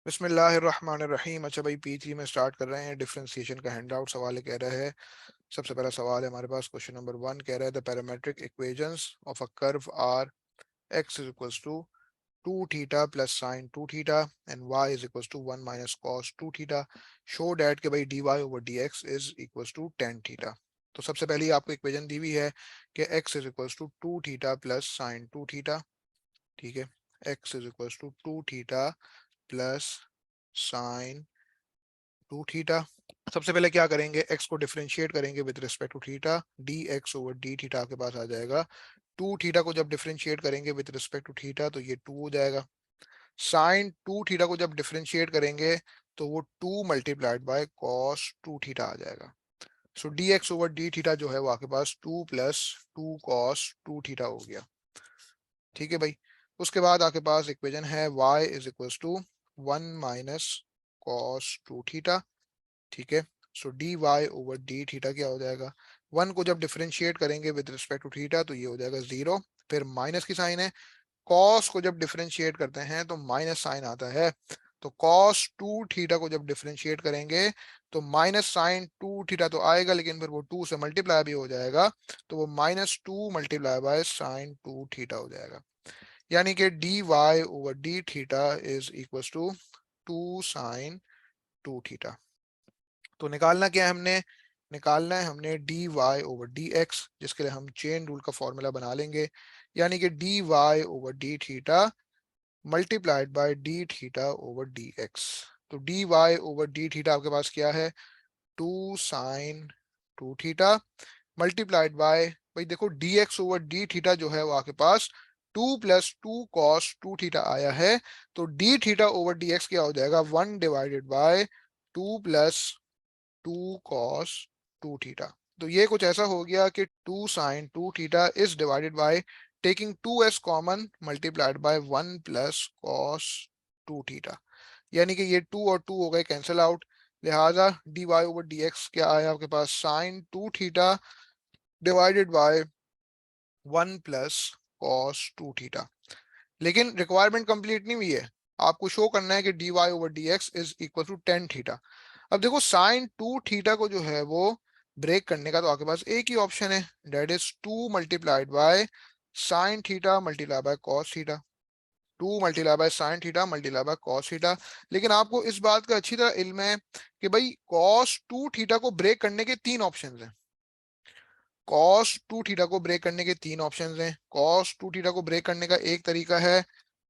बिस्मिल्लाहिर्रहमानिर्रहीम। अच्छा भाई, P3 में स्टार्ट कर रहे हैं। डिफरेंशिएशन का हैंड आउट सवाल कह रहा है। सबसे पहला सवाल है हमारे पास, क्वेश्चन नंबर 1 कह रहा है the parametric equations of a curve are x is equals to 2 theta plus sine 2 theta and y is equals to 1 minus cos 2 theta show that के भाई dy over dx is equals to tan theta. तो सबसे पहले आपको equation दी हुई है कि x is equals to 2 theta plus sine 2 theta. ठीक है, x is equals to 2 theta plus sine 2 theta. सबसे पहले क्या करेंगे, x को डिफरेंशिएट करेंगे with respect to theta, d x over D theta के पास आ जाएगा। 2 थीटा को जब डिफरेंशिएट करेंगे विद रिस्पेक्ट टू थीटा तो ये 2 हो जाएगा। साइन 2 थीटा को जब डिफरेंशिएट करेंगे तो वो 2 मल्टीप्लाइड बाय कॉस 2 थीटा आ जाएगा। So D x over D theta जो है वो आपके पास 2 प्लस 2 कॉस 2 थीटा हो गया। ठीक है भाई, उसके बाद आपके पास इक्वेशन है y is equals to 1 minus cos 2 theta. ठीक है, so D Y over D theta क्या हो जाएगा, 1 को जब डिफरेंशिएट करेंगे विद रिस्पेक्ट टू थीटा तो ये हो जाएगा 0। फिर माइनस की साइन है, कॉस को जब डिफरेंशिएट करते हैं तो माइनस साइन आता है। तो कॉस 2 थीटा को जब डिफरेंशिएट करेंगे तो माइनस साइन 2 थीटा तो आएगा, लेकिन फिर वो 2 से मल्टीप्लाई भी हो जाएगा, तो वो -2 मल्टीप्लाई बाय साइन 2 थीटा हो जाएगा। यानी कि D Y over D theta is equal to 2 sine 2 theta. तो निकालना क्या है हमने, निकालना है हमने d Y over D x, जिसके लिए हम चेन रूल का फॉर्मूला बना लेंगे। यानी कि D Y over D theta multiplied by D theta over D X. तो D Y over D theta आपके पास क्या है, 2 साइन 2 थीटा मल्टीप्लाइड बाय, भाई देखो D x over D theta जो है वो आपके पास 2 प्लस 2 कॉस 2 थीटा आया है। तो d theta over D x क्या हो जाएगा, 1 divided by 2 plus 2 cos 2 theta. तो ये कुछ ऐसा हो गया कि 2 sine 2 theta is divided by taking 2 as common multiplied by 1 plus cos 2 theta. यानी कि ये 2 और 2 हो गए कैंसिल आउट। लिहाजा d Y over D x क्या आया आपके पास, sine 2 theta divided bye 1 plus cos 2 theta. लेकिन रिक्वायरमेंट कंप्लीट नहीं हुई है, आपको शो करना है कि D Y over D x is equal to tan theta. अब देखो साइन 2 थीटा को जो है वो ब्रेक करने का तो आपके पास एक ही ऑप्शन है, that is 2 multiplied by sine theta multiply by cos theta. 2 multiply by sine theta multiply by cos theta. लेकिन आपको इस बात का अच्छी तरह इल्म है कि भाई कॉस 2 थीटा को ब्रेक करने के 3 ऑप्शन हैं। कॉस 2 थीटा को ब्रेक करने के 3 ऑप्शन हैं। कॉस 2 थीटा को ब्रेक करने का एक तरीका है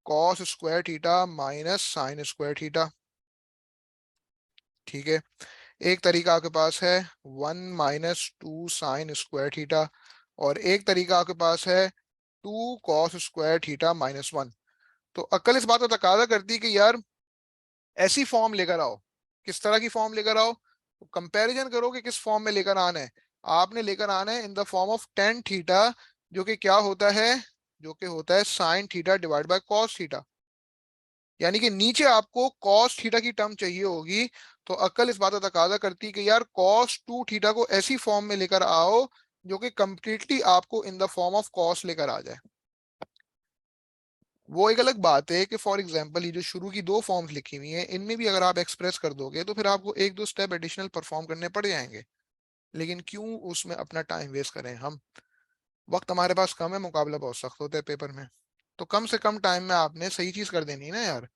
cos square theta minus sine square theta. ठीक है, एक तरीका आपके पास है 1 - 2 साइन स्क्वायर थीटा, और एक तरीका आपके पास है 2 कॉस स्क्वायर थीटा -1। तो अक्ल इस बात को तकाजा करती है कि यार ऐसी फॉर्म लेकर आओ। किस तरह की फॉर्म लेकर आओ, तो कंपैरिजन करो कि किस फॉर्म में लेकर आना है। आपने लेकर आना है in the form of tan theta, जो कि क्या होता है, जो कि होता है sine theta divide by cos theta. यानी कि नीचे आपको कॉस थीटा की टर्म चाहिए होगी। तो अक्ल इस बात का तकाजा करती है कि यार cos 2 थीटा को ऐसी फॉर्म में लेकर आओ जो कि कंप्लीटली आपको in the form of cos लेकर आ जाए। वो एक अलग बात है कि फॉर एग्जांपल ये जो शुरू की दो फॉर्म्स लिखी हुई हैं इनमें भी अगर आप एक्सप्रेस कर दोगे तो फिर आपको एक दो स्टेप एडिशनल परफॉर्म करने पड़ जाएंगे। लेकिन क्यों उसमें अपना टाइम वेस्ट करें हम, वक्त हमारे पास कम है, मुकाबला बहुत सख्त होता है पेपर में। तो कम से कम टाइम में आपने सही चीज कर देनी है ना यार।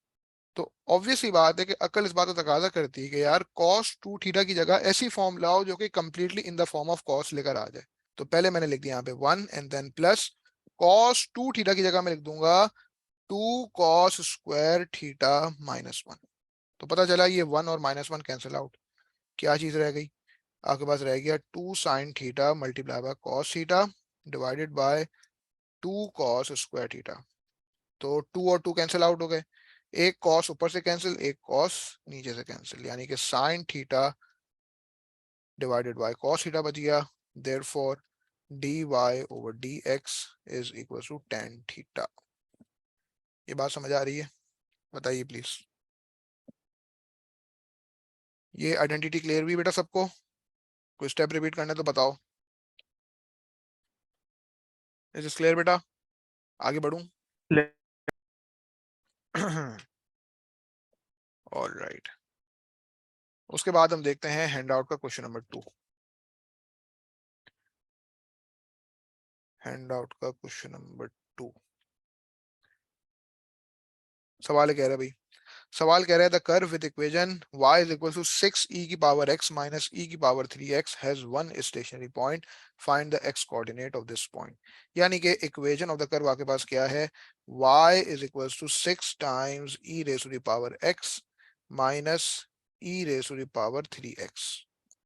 तो ऑब्वियस ही बात है कि अकल इस बात को तकाजा करती है कि यार cos 2 थीटा की जगह ऐसी फॉर्म लाओ जो कि completely in the form of cos लेकर आ जाए। तो पहले मैंने लिख दिया यहाँ पे 1 and then plus cos 2 theta की जगह मैं लिख दूंगा 2 कॉस स्क्वायर थीटा -1। तो पता चला ये 1 और -1 कैंसिल आउट। क्या चीज रह गई, आपके पास रह गया 2 sine 2 theta multiply by cos theta divided by 2 cos square theta. तो 2 और 2 कैंसिल आउट हो गए, एक कॉस ऊपर से कैंसिल, एक कॉस नीचे से कैंसिल, यानी कि sine theta divided by cos theta बच गया। Therefore d Y over D x is equal to tan theta. ये बात समझ आ रही है, बताइए प्लीज। ये आइडेंटिटी क्लियर भी बेटा सबको, कोई स्टेप रिपीट करना है तो बताओ। इज इज क्लियर बेटा, आगे बढ़ूं? ऑलराइट, उसके बाद हम देखते हैं हैंडआउट का क्वेश्चन नंबर 2। हैंडआउट का क्वेश्चन नंबर 2, सवाल कह रहा है भाई, सवाल कह रहा है the curve with equation y is equal to 6 e की पावर x माइनस e की power 3x has one stationary point, find the x coordinate of this point. यानी कि इक्वेशन ऑफ द कर्व आपके पास क्या है, y is equal to 6 times e raise to the power x minus e raise to the power 3x।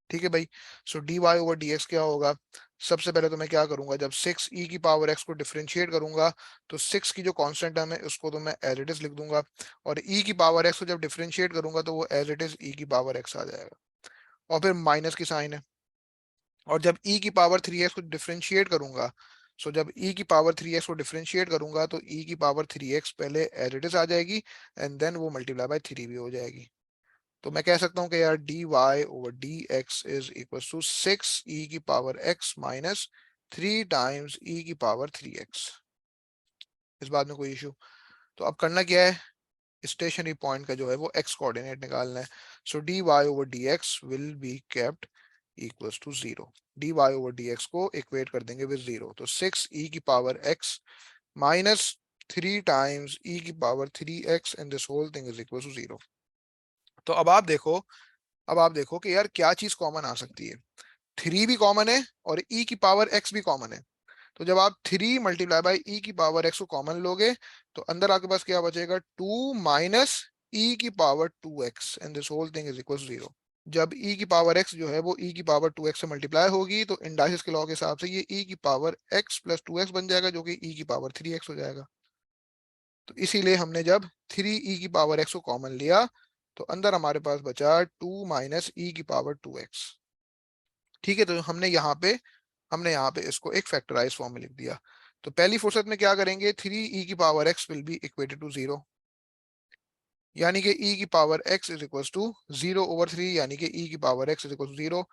ठीक है भाई, so D Y over D x क्या होगा, सबसे पहले तो मैं क्या करूंगा, जब 6 ई की पावर एक्स को डिफरेंशिएट करूंगा तो 6 की जो कांस्टेंट टर्म है उसको तो मैं एज इट इज लिख दूंगा, और ई की पावर एक्स को जब डिफरेंशिएट करूंगा तो वो एज इट इज ई की पावर एक्स आ जाएगा, और फिर माइनस की साइन है। और जब ई की पावर 3x को डिफरेंशिएट करूंगा, सो जब ई की पावर 3x को डिफरेंशिएट करूंगा तो ई की पावर 3x पहले एज इट इज आ जाएगी, एंड देन वो मल्टीप्लाई बाय 3 भी हो जाएगी। तो मैं कह सकता हूँ कि यार d Y over D x is equal to 6 ई की पावर एक्स माइनस 3 टाइम्स ई की पावर 3x। इस बात में कोई इशू? तो अब करना क्या है, स्टेशनरी पॉइंट का जो है वो एक्स कोऑर्डिनेट निकालना है। So D Y over D x will be kept equals to 0। D Y over D x को इक्वेट कर देंगे विद 0, तो 6 ई की पावर एक्स माइनस 3 टाइम्स ई की power 3x and this whole thing is equal to 0। तो अब आप देखो, अब आप देखो कि यार क्या चीज कॉमन आ सकती है, 3 भी कॉमन है और e की पावर x भी कॉमन है। तो जब आप 3 मल्टीप्लाई बाई ई की पावर x को कॉमन लोगे तो अंदर आपके पास क्या बचेगा, 2 माइनस ई की power 2x and this whole thing is equal to 0। जब e की पावर x जो है वो e की पावर 2x से मल्टीप्लाई होगी तो इंडाइसिस के लॉ के हिसाब से ये e की पावर x प्लस 2x बन जाएगा, जो कि e की पावर 3x हो जाएगा। तो इसीलिए हमने जब 3 e की पावर x को कॉमन लिया तो अंदर हमारे पास बचा 2 माइनस ई की पावर 2x। ठीक है, तो हमने यहाँ पे इसको एक फैक्टराइज फॉर्म में लिख दिया। तो पहली फुर्सत में क्या करेंगे, 3 ई की power x will be equated to 0, यानी कि e की power x is equal to 0/3, यानी कि e की power x is equal to 0।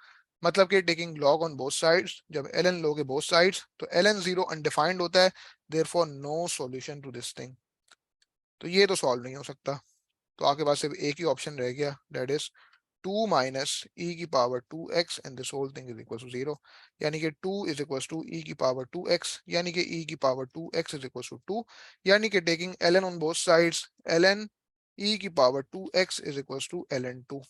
मतलब कि taking log on both sides, जब ln लोगे बोथ साइड्स तो ln 0 अनडिफाइंड होता है, therefore no solution to this thing. तो ये तो सॉल्व नहीं हो सकता, तो आपके पास सिर्फ एक ही ऑप्शन रह गया, दैट इज 2 माइनस ई की power 2x and this whole thing is equal to 0। यानी कि 2 इज इक्वल टू ई की पावर 2x, यानी कि ई की power 2x is equal to 2, यानी कि taking ln on both sides, ln e की power 2x is equal to ln 2।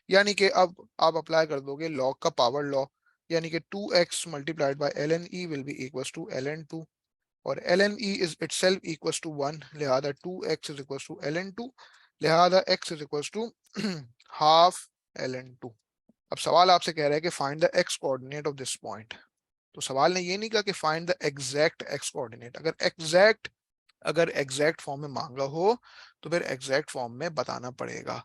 यानी कि अब आप अप्लाई कर दोगे लॉग का पावर लॉ, यानी कि 2x multiplied by ln e will be equal to ln 2, और ln e is itself equal to 1, लिहाजा 2x is equal to ln 2, लिहाजा x is equal to half ln 2। अब सवाल आपसे कह रहा है कि find the x coordinate of this point. तो सवाल ने ये नहीं कहा कि find the exact x coordinate, अगर एग्जैक्ट फॉर्म में मांगा हो तो फिर एग्जैक्ट फॉर्म में बताना पड़ेगा,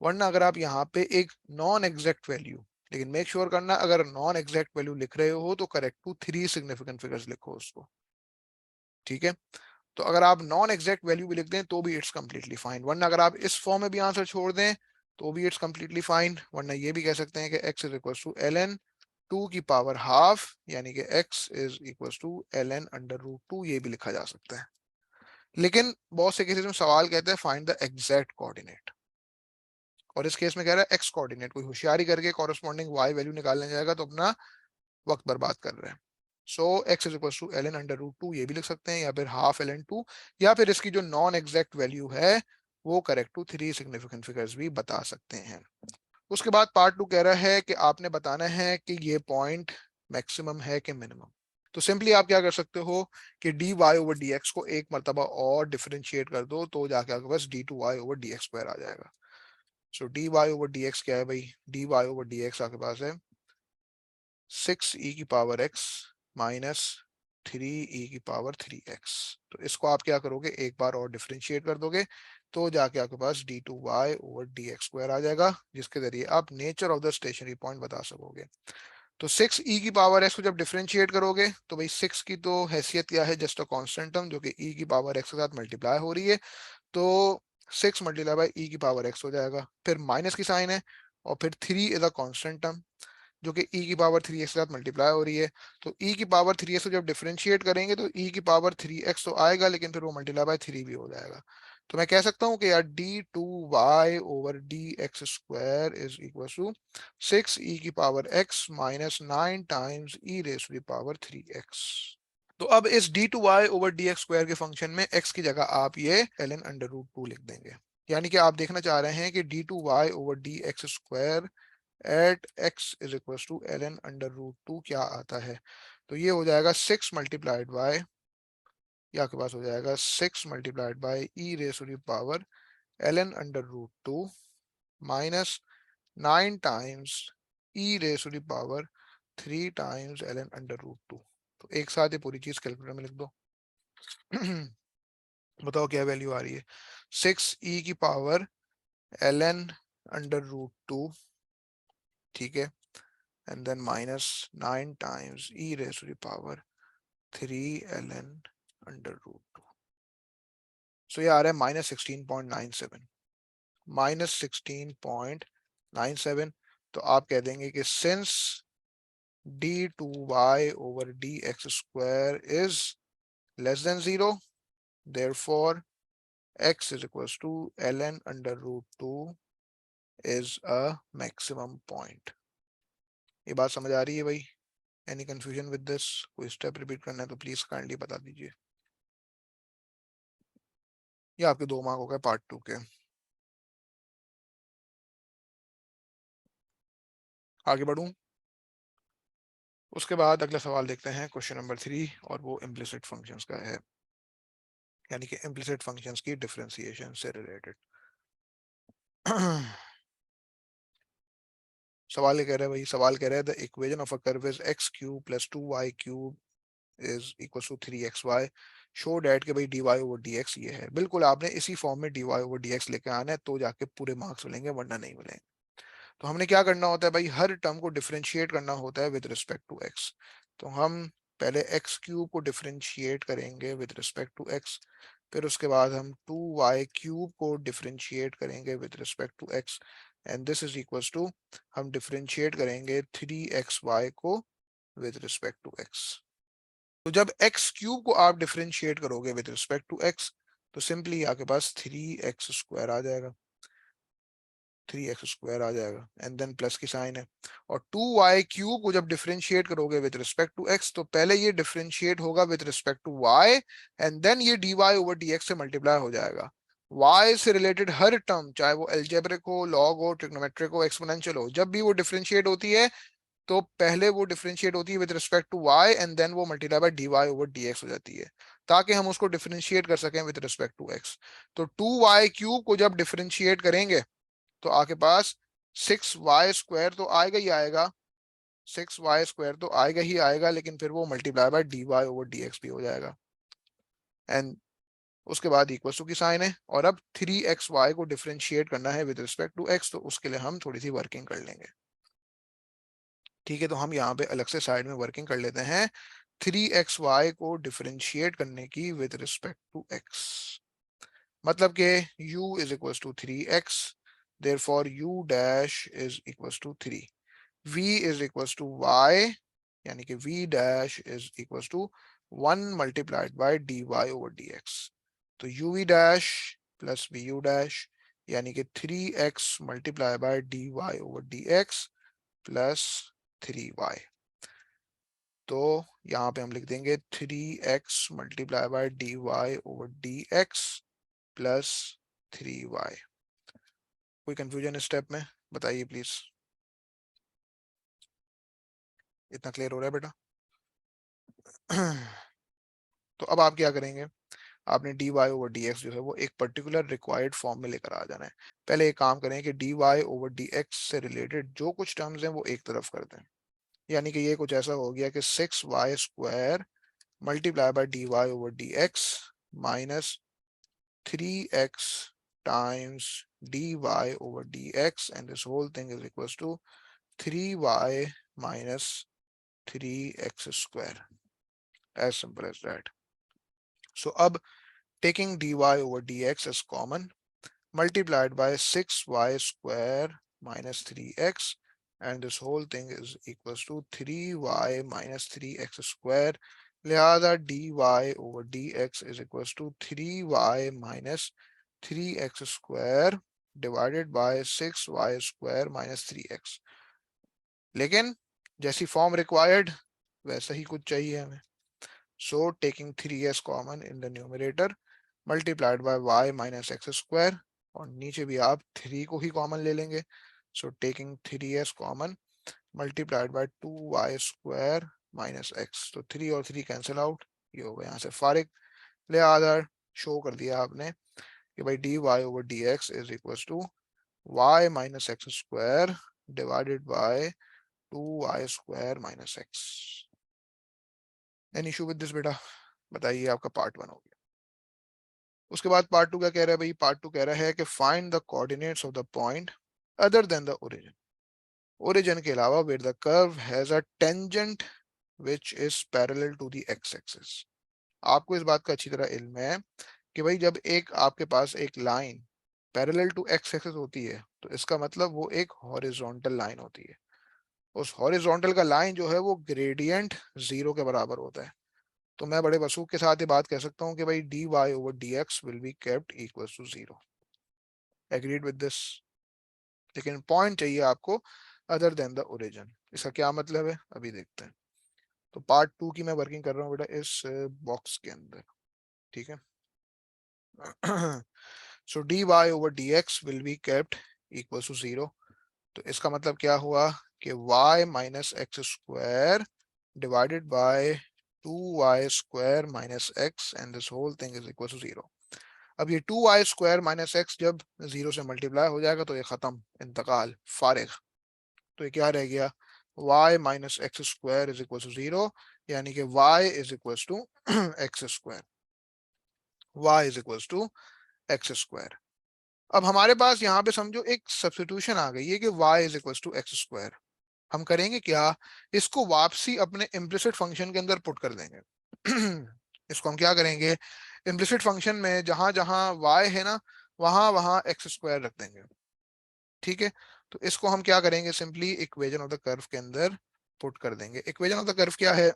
वरना अगर आप यहाँ पे एक नॉन एग्जैक्ट वैल्यू, लेकिन मेक श्योर करना अगर नॉन एग्जैक्ट वैल्यू लिख रहे हो तो करेक्ट टू 3 सिग्निफिकेंट फिगर्स लिखो उसको। ठीक है, तो अगर आप नॉन एग्जैक्ट वैल्यू भी लिख दें तो भी इट्स कंप्लीटली फाइन, वरना अगर आप इस फॉर्म में भी आंसर छोड़ दें तो भी इट्स कंप्लीटली फाइन, वरना ये भी कह सकते हैं कि x is equal to ln 2 की पावर हाफ, यानी कि x is equal to ln under root 2, ये भी लिखा जा सकता है। लेकिन बहुत से केसेस में सवाल कहते हैं फाइंड द एग्जैक्ट कोऑर्डिनेट, और इस केस में कह रहा है एक्स कोऑर्डिनेट, कोई होशियारी करके कॉरेस्पॉन्डिंग वाई वैल्यू निकालने जाएगा तो अपना वक्त बर्बाद कर रहे हैं। So X is equal to ln under root 2 ये भी लिख सकते हैं, या फिर हाफ ln 2, या फिर इसकी जो नॉन एग्जैक्ट वैल्यू है वो करेक्ट टू 3 सिग्निफिकेंट फिगर्स भी बता सकते हैं। उसके बाद पार्ट 2 कह रहा है कि आपने बताना है कि ये पॉइंट मैक्सिमम है कि मिनिमम। तो सिंपली आप क्या कर सकते हो कि D Y over D x को एक मरतबा और डिफरेंशिएट कर दो तो जाके आपके पास D two Y over D x square आ जाएगा। So D Y over D x क्या है भाई, D Y over D X आपके पास है 6 ई की पावर x माइनस 3 ई की पावर 3x। तो इसको आप क्या करोगे, एक बार और डिफरेंशिएट कर दोगे तो जाके आपके पास D two Y over D x square आ जाएगा, जिसके जरिए आप nature of the stationary point बता सकोगे। तो 6 ई की पावर एक्स को जब डिफरेंशिएट करोगे तो भाई 6 की तो हैसियत क्या है, जस्ट अ कांस्टेंट टर्म जो कि ई की पावर एक्स के साथ मल्टीप्लाई हो रही है, तो 6 मल्टीप्लाई बाई ई की पावर एक्स हो जाएगा, फिर माइनस की साइन है, और फिर 3 इज अ कांस्टेंट टर्म जो कि e की पावर 3x के साथ मल्टीप्लाई हो रही है। तो e की पावर 3x को जब डिफरेंशिएट करेंगे तो e की पावर 3x तो आएगा, लेकिन फिर वो मल्टीप्लाई बाय 3 भी हो जाएगा। तो मैं कह सकता हूं कि यार d2y over D x square is equal to 6e की power x minus 9 times e raise to the power 3x। तो अब इस d2y over D x square के फंक्शन में x की जगह आप ये ln अंडर रूट टू लिख देंगे। यानी कि आप देखना चाह रहे हैं कि d2y over D x square at x is equal to ln under root two क्या आता है। तो ये हो जाएगा 6 मल्टीप्लाइड बाय, ये आपके पास हो जाएगा 6 multiplied by e raise to the power ln under root two minus 9 times e raise to the power 3 times ln under root two. तो एक साथ ये पूरी चीज कैलकुलेटर में लिख दो। बताओ क्या वैल्यू आ रही है। 6e की power ln under root two, ठीक है, and then minus 9 times e raise to the power 3 ln under root two. So ये आ रहा है -16.97, -16.97। तो आप कह देंगे कि since d2y over dx square is less than 0, therefore x is equals to ln under root 2 is a maximum point। ये बात समझ आ रही है भाई? Any confusion with this? कोई स्टेप रिपीट करना है तो प्लीज काइंडली बता दीजिए। ये आपके 2 मार्क हो गए पार्ट 2 के। आगे बढ़ूं? उसके बाद अगला सवाल देखते हैं क्वेश्चन नंबर 3, और वो इम्प्लिसिट फंक्शंस का है, यानी कि इम्प्लिसिट फंक्शंस की डिफरेंशिएशन से रिलेटेड। सवाल ये कह रहा है भाई, सवाल कह रहा है the equation of a curve is x cube plus 2y cube is equal to 3xy, show that के भाई dy ओवर dx ये है। बिल्कुल आपने इसी फॉर्म में dy ओवर dx लेके आना है, तो जाके पूरे मार्क्स मिलेंगे, वरना नहीं मिलेंगे। तो हमने क्या करना होता है भाई, हर टर्म को डिफरेंशिएट करना होता है विद रिस्पेक्ट टू एक्स। तो हम पहले एक्स क्यूब को डिफरेंशिएट करेंगे विद रिस्पेक्ट टू एक्स, फिर उसके बाद हम 2y क्यूब को डिफरेंशिएट करेंगे with respect to x, and this is equals to हम डिफरेंशिएट करेंगे 3xy को विद रिस्पेक्ट टू एक्स। तो जब एक्स क्यूब को आप डिफरेंशिएट करोगे विद रिस्पेक्ट टू एक्स, तो सिंपली आपके पास 3x स्क्वायर आ जाएगा, 3x स्क्वायर आ जाएगा, एंड देन प्लस की साइन है। और 2y क्यूब को जब डिफरेंशिएट करोगे विद रिस्पेक्ट टू x, तो पहले ये डिफरेंशिएट होगा with respect to y, and then ये dy ओवर dx से मल्टीप्लाई हो जाएगा। y से रिलेटेड हर टर्म, चाहे वो एल्जेब्रिक हो, लॉग हो, ट्रिग्नोमेट्रिक हो, एक्सपोनेंशियल हो, जब भी वो डिफरेंशिएट होती है तो पहले वो डिफरेंशिएट होती है with respect to y, and then वो multiply by dy over dx हो जाती है, ताकि हम उसको डिफरेंशिएट कर सकें विद रिस्पेक्ट टू x। तो 2y क्यूब को जब डिफरेंशिएट करेंगे तो आपके पास 6y स्क्वायर तो आएगा ही आएगा, 6y स्क्वायर तो आएगा ही आएगा, लेकिन फिर वो multiply by dy over dx भी हो जाएगा, एंड उसके बाद इक्वल टू की साइन है। और अब 3xy को डिफरेंशिएट करना है विद रिस्पेक्ट टू x, तो उसके लिए हम थोड़ी सी वर्किंग कर लेंगे। ठीक है, तो हम यहाँ पे अलग से साइड में वर्किंग कर लेते हैं 3xy को डिफरेंशिएट करने की विद रिस्पेक्ट टू x। मतलब कि u is equal to 3x, therefore u dash is equal to 3, v is equal to y, यानी कि v dash is equal to 1 multiplied by dy over dx। तो uv dash plus vu dash, यानी कि 3x multiply by dy over dx plus 3y। तो यहाँ पे हम लिख देंगे 3x multiply by dy over dx plus 3y। कोई कंफ्यूजन इस स्टेप में? बताइए प्लीज। इतना क्लियर हो रहा है बेटा? तो अब आप क्या करेंगे, आपने dy ओवर dx जो है वो एक पर्टिकुलर रिक्वायर्ड फॉर्म में लेकर आ जाना है। पहले एक काम करें कि dy ओवर dx से रिलेटेड जो कुछ टर्म्स हैं वो एक तरफ कर दें। यानी कि ये कुछ ऐसा हो गया कि 6y square multiply by dy over dx minus 3x times dy over dx, and this whole thing is equals to 3y minus 3x square, as simple as that. So अब taking dy over dx as common, multiplied by 6y square minus 3x, and this whole thing is equals to 3y minus 3x square, लिहाजा dy over dx is equals to 3y minus 3x square divided by 6y square minus 3x। लेकिन जैसी form required वैसा ही कुछ चाहिए हमें। So taking 3s common in the numerator multiplied by y minus x square, और नीचे भी आप 3 को ही कॉमन ले लेंगे। So taking 3s common multiplied bye 2y square minus x, तो 3 और 3 कैंसिल आउट, ये होगा यहाँ से फारिग। लिहाजा शो कर दिया आपने कि भाई dy over dx is equal to y minus x square divided by 2y square minus x. Any issue with this बेटा? बताइए, आपका पार्ट 1 हो गया। उसके बाद पार्ट 2 क्या कह रहा है भाई? पार्ट 2 कह रहा है कि find the coordinates of the point other than the origin, origin के अलावा where the curve has a tangent which is parallel to the x axis. आपको इस बात का अच्छी तरह इल्म है कि भाई जब एक आपके पास एक line parallel to x axis होती है तो इसका मतलब वो एक हॉरिजॉन्टल लाइन होती है। उस हॉरिजॉन्टल का लाइन जो है वो ग्रेडियंट 0 के बराबर होता है। तो मैं बड़े वसूख के साथ ये बात कह सकता हूँ कि भाई dy over dx will be kept equal to 0। Agreed with this? लेकिन पॉइंट चाहिए आपको अदर देन द ओरिजिन। इसका क्या मतलब है अभी देखते हैं। तो पार्ट 2 की मैं वर्किंग कर रहा हूँ बेटा इस बॉक्स के अंदर, ठीक है। So dy over dx will be kept equal to 0। तो इसका मतलब क्या हुआ कि y minus x square divided by 2y square minus x and this whole thing is equal to 0। अब ये 2y स्क्वायर माइनस एक्स जब 0 से मल्टीप्लाई हो जाएगा तो ये खत्म, इंतकाल, फारिग। तो ये क्या रह गया? y minus x square is equal to 0, यानी कि y is equal to x square, y is equal to x square. अब हमारे पास यहाँ पे समझो एक सब्स्टिट्यूशन आ गई है कि y is equal to x square. हम करेंगे क्या? इसको वापसी अपने इम्प्लिसिट फंक्शन के अंदर पुट कर देंगे। इसको हम क्या करेंगे? इम्प्लिसिट फंक्शन में जहां जहां y है ना, वहां वहां एक्स स्क्वायर रख देंगे, ठीक है। तो इसको हम क्या करेंगे? Simply equation of the curve के अंदर पुट कर देंगे। इक्वेशन ऑफ द कर्व क्या है?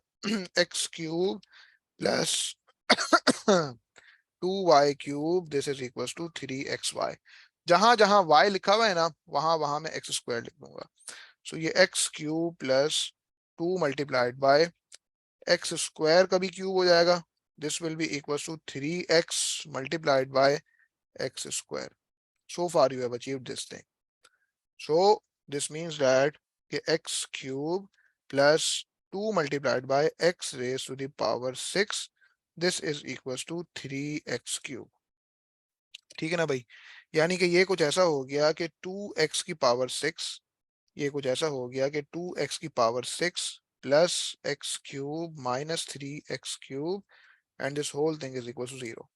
X cube plus 2y cube this is equal to 3xy। जहां जहां y लिखा हुआ है ना, वहां वहां मैं एक्स स्क्वायर लिख दूंगा। सो ये x cube plus 2 multiplied by x square का भी क्यूब हो जाएगा। This will be equal to 3x multiplied by x square. So far you have achieved this thing. So this means that x cube plus 2 multiplied by x raised to the power 6, this is equals to 3x cube। ठीक है ना भाई? यानी कि ये कुछ ऐसा हो गया कि 2x की पावर 6, ये कुछ ऐसा हो गया कि 2x की power 6 plus x cube minus 3x cube and this whole thing is equal to 0।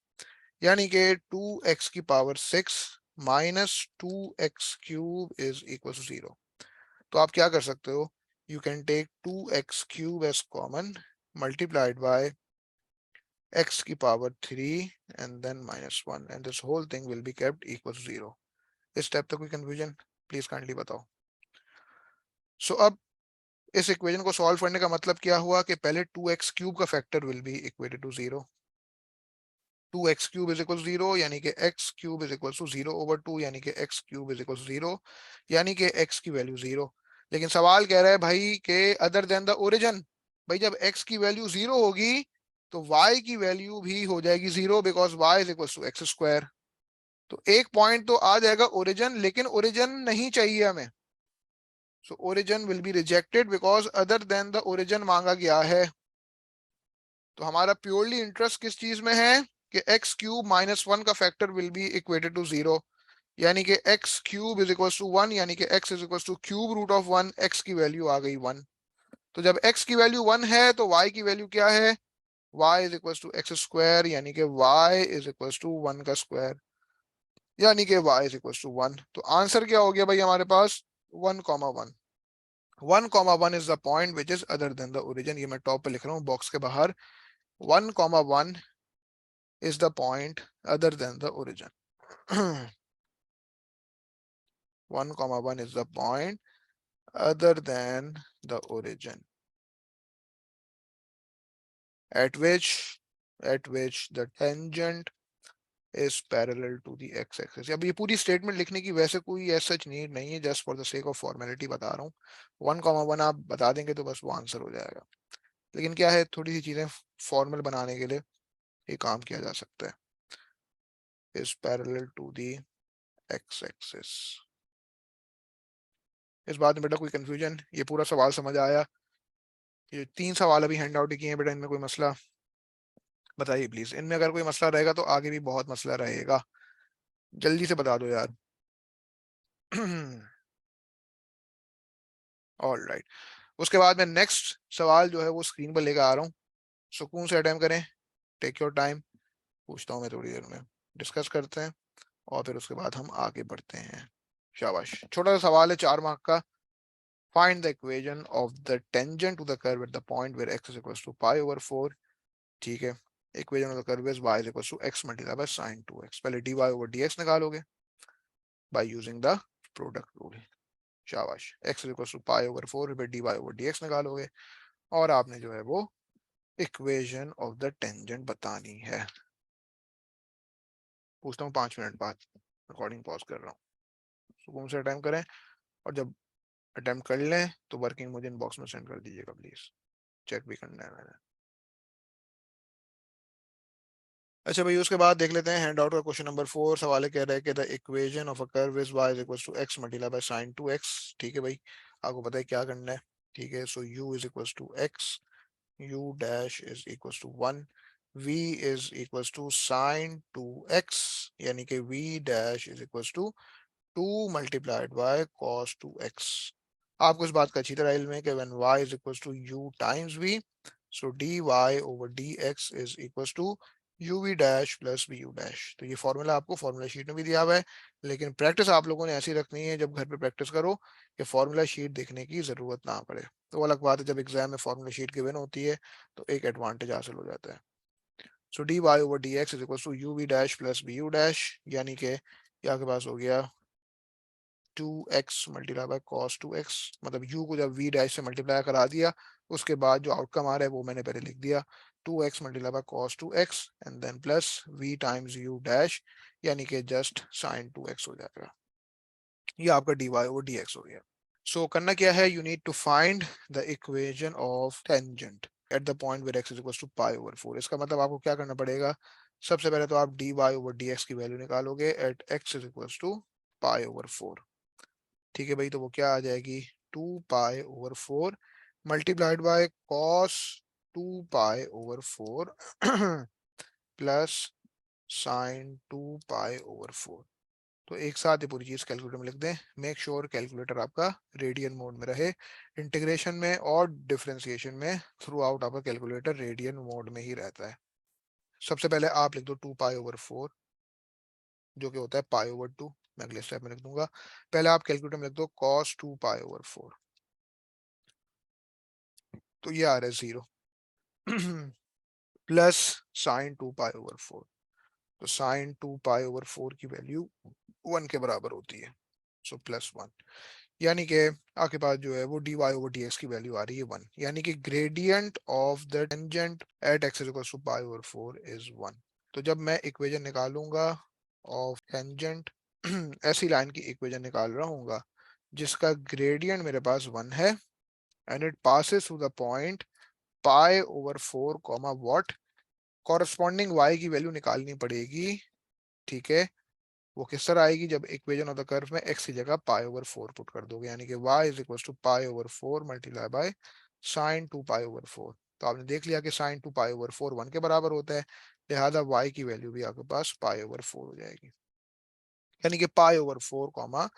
यानी कि 2x की power 6 minus 2x cube is equal to 0। तो आप क्या कर सकते हो? You can take 2x cube as common multiplied by x की power 3 and then minus 1 and this whole thing will be kept equal to 0। इस step तक कोई कंफ्यूजन? प्लीज काइंडली बताओ। सो अब इस इक्वेशन को सॉल्व करने का मतलब क्या हुआ कि पहले 2x क्यूब का factor will be equated to 0। 2x cube is equal 0 यानी कि x cube is equal to 0 over 2, यानी कि x cube is equal to 0, यानी कि x की वैल्यू 0। लेकिन सवाल कह रहा है भाई के अदर देन द ओरिजिन। भाई जब x की वैल्यू 0 होगी तो y की वैल्यू भी हो जाएगी 0 because y is equal to x square. तो एक पॉइंट तो आ जाएगा ओरिजिन, लेकिन ओरिजिन नहीं चाहिए हमें। So origin will be rejected because other than the origin मांगा गया है। तो हमारा प्योरली इंटरेस्ट किस चीज में है कि एक्स क्यूब माइनस 1 का factor will be equated to 0, यानी कि x cube is equal to 1, यानी कि x is equal to cube root of 1, एक्स की वैल्यू आ गई 1। तो जब एक्स की वैल्यू 1 है तो वाई की वैल्यू क्या है? Y is equal to x square, यानी कि वाई इज इक्वल टू 1 का स्क्वायर, यानी कि वाई इज इक्वल टू 1। तो आंसर क्या हो गया भाई हमारे पास? 1,1। 1,1 is the point which is other than the origin. ये मैं टॉप पे लिख रहा हूँ बॉक्स के बाहर। 1,1 is the point other than the origin. 1,1 is the point other than the origin at which the tangent is parallel to the x axis। अब ये पूरी स्टेटमेंट लिखने की वैसे कोई ऐसा सच नीड नहीं है, just for the sake of formality बता रहा हूँ। 1,1 आप बता देंगे तो बस वो आंसर हो जाएगा। लेकिन क्या है, थोड़ी सी चीजें फॉर्मल बनाने के लिए ये काम किया जा सकता है। is parallel to the x axis। इस बात में बेटा कोई कंफ्यूजन, ये पूरा सवाल समझ आया? ये 3 सवाल अभी हैंड आउट किए हैं बेटा, इनमें कोई मसला बताइए प्लीज। इनमें अगर कोई मसला रहेगा तो आगे भी बहुत मसला रहेगा, जल्दी से बता दो यार। All right. उसके बाद में नेक्स्ट सवाल जो है वो स्क्रीन पर लेकर आ रहा हूँ, सुकून से अटेम्प्ट करें, टेक योर टाइम। पूछता हूँ मैं थोड़ी देर में, डिस्कस करते हैं और फिर उसके बाद हम आगे बढ़ते हैं। शाबाश, छोटा सा सवाल है 4 मार्क का। Find the equation of the tangent to the curve at the point where x is equal to pi over 4। ठीक है, equation of the curve is y is equal to x multiply by sin 2x। पहले dy over dx निकालोगे by using the product rule. शाबाश, x is equal to pi over 4 पे dy over dx निकालोगे और आपने जो है वो इक्वेशन ऑफ द टेंजेंट बतानी है। पूछता हूँ 5 मिनट बाद, रिकॉर्डिंग पॉज कर रहा हूँ, सुकून से अटेम्प्ट करें और जब अटेम्प्ट कर लें तो वर्किंग मुझे इनबॉक्स में सेंड कर दीजिएगा प्लीज, चेक भी करना है मैंने। अच्छा भाई, उसके बाद देख लेते हैं हैंड आउट का क्वेश्चन नंबर 4। सवाल कह रहा है कि the equation of a curve is y is equal to x multiply by sin 2x। ठीक है भाई, आपको पता है क्या करना है। ठीक है, so u is equal to x, u dash is equal to 1, v is equal to sin 2x, यानी कि v dash is equal to 2 multiplied by cos 2x। आपको इस बात का अच्छी तरह इल्म है कि when y is equals to u times v, so dy over dx is equals to uv dash plus bu dash. तो ये फॉर्मूला आपको फॉर्मूला शीट में भी दिया हुआ है, लेकिन प्रैक्टिस आप लोगों ने ऐसी रखनी है जब घर पे प्रैक्टिस करो कि फॉर्मूला शीट देखने की जरूरत ना पड़े। तो अलग बात है जब एग्जाम में फॉर्मूला शीट गिवन होती है तो एक एडवांटेज हासिल हो जाता है। So dy over dx is equal to uv dash plus bu dash, यानी कि ये आपके पास हो गया 2x multiply by cos 2x। मतलब u को जब v डैश से मल्टीप्लाई करा दिया उसके बाद जो आउटकम आ रहा है वो मैंने पहले लिख दिया, 2x multiply by cos 2x and then plus v times u dash, यानी कि जस्ट sin 2x हो जाएगा। ये आपका dy ओवर dx हो गया। सो करना क्या है, you need to find the equation of tangent at the point where x is equal to pi over 4। इसका मतलब आपको क्या करना पड़ेगा, सबसे पहले तो आप dy ओवर dx की वैल्यू निकालोगे at x is equal to pi over 4। ठीक है भाई, तो वो क्या आ जाएगी, 2 pi over 4 multiplied by cos 2 pi over 4 plus sine 2 pi over 4। तो एक साथ ये पूरी चीज कैलकुलेटर में लिख दें। मेक श्योर कैलकुलेटर आपका रेडियन मोड में रहे, इंटीग्रेशन में और डिफरेंशिएशन में थ्रू आउट आपका कैलकुलेटर रेडियन मोड में ही रहता है। सबसे पहले आप लिख दो 2 पाई ओवर 4 जो कि होता है पाई ओवर 2। मैं अगले स्टेप में लिख दूंगा, पहले आप कैलकुलेटर में लिख दो कॉस 2 पाई ओवर 4, तो ये आ रहा है 0 प्लस साइन 2 पाई ओवर 4, तो साइन 2 पाई ओवर 4 की वैल्यू 1 के बराबर होती है, सो +1, यानी कि आपके पास जो है वो dy ओवर dx की वैल्यू आ रही है 1, यानी कि gradient of the tangent at x equal to pi over 4 is 1। तो जब मैं इक्वेशन निकालूंगा ऑफ टेंजेंट ऐसी लाइन की इक्वेशन निकाल रहा हूँ जिसका ग्रेडियंट मेरे पास 1 है and it passes through the point pi over 4 comma what, corresponding y की वैल्यू निकालनी पड़ेगी। ठीक है, वो किस तरह आएगी, जब इक्वेशन ऑफ द कर्व में x की जगह पाई ओवर 4 पुट कर दोगे, यानी कि y is equal to pi over 4 multiply by sine 2 pi over 4। तो आपने देख लिया कि साइन 2 पाई ओवर 4 1 के बराबर होता है, लिहाजा y की वैल्यू भी आपके पास पाई ओवर 4 हो जाएगी, यानी कि pi over 4 comma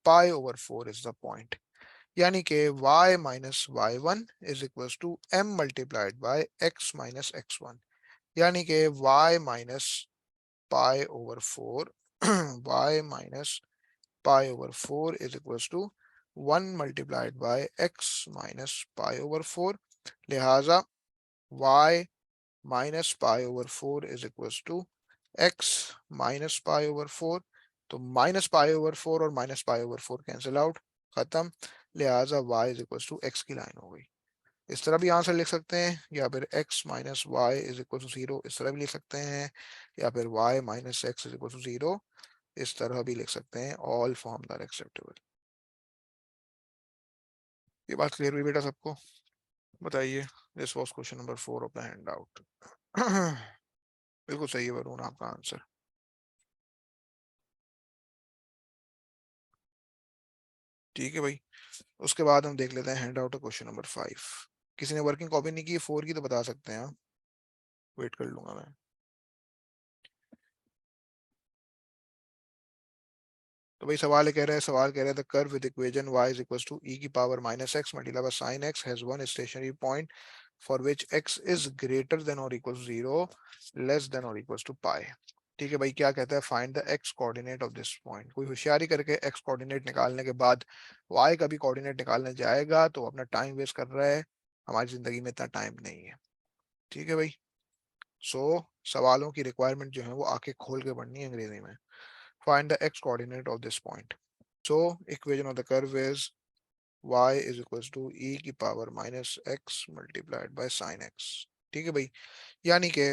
pi over 4 is the point, यानी कि y minus y1 is equal to m multiplied by x minus x1, यानी कि y minus pi over 4 y minus pi over 4 is equal to 1 multiplied by x minus pi over 4, लिहाजा y minus pi over 4 is equal to x minus pi over 4। तो minus pi over 4 और minus pi over 4 cancel out, खत्म, लिहाजा y is equal to x की line हो गई। इस तरह भी आंसर लिख सकते हैं, या फिर x minus y is equal to zero इस तरह भी लिख सकते हैं, या फिर y minus x is equal to zero इस तरह भी लिख सकते हैं। All forms are acceptable. ये बात क्लियर हुई बेटा सबको? बताइए। This was question number 4 of the handout. बिल्कुल सही है वरुण आपका आंसर। ठीक है भाई। उसके बाद हम देख लेते हैं हैंड आउट क्वेश्चन नंबर 5। किसी ने वर्किंग कॉपी नहीं की 4 की तो बता सकते हैं, वेट कर लूंगा मैं। तो भाई सवाल कह रहा है the curve with equation y is equal to e की power minus x multiply by sine X has one stationary point for which x is greater than और equal to zero less than और equal to pi. ठीक है भाई, क्या कहता है, find the x coordinate of this point. कोई होशियारी करके x कोऑर्डिनेट निकालने के बाद y का भी कोऑर्डिनेट निकालने जाएगा तो अपना टाइम वेस्ट कर रहा है। हमारी जिंदगी में इतना टाइम नहीं है। ठीक है भाई। सो सवालों की रिक्वायरमेंट जो है वो आके खोल के पढ़नी है अंग्रेजी में। Find the x coordinate of this point. So equation of the curve is y is equals to e की power minus x multiplied by sign x। ठीक है भाई, यानी कि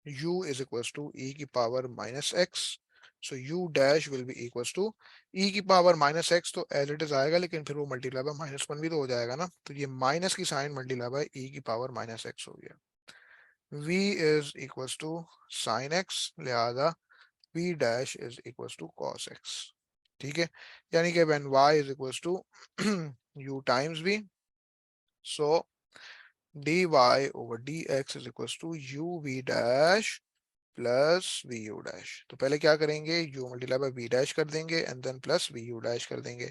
u is equals to e की power minus x, so u dash will be equals to e की power minus x तो as it is आएगा, लेकिन फिर वो मल्टीप्लाई बाय माइनस वन भी तो हो जाएगा ना, तो ये माइनस की साइन मल्टीप्लाई बाय e की पावर माइनस x हो गया। v is equals to sine x, लिहाजा v dash is equals to cos x। ठीक है, यानी कि when y is equals to u times v, so dy over dx is equals to uv dash plus v u dash. तो पहले क्या करेंगे, u multiply by v dash कर देंगे and then plus v u dash कर देंगे।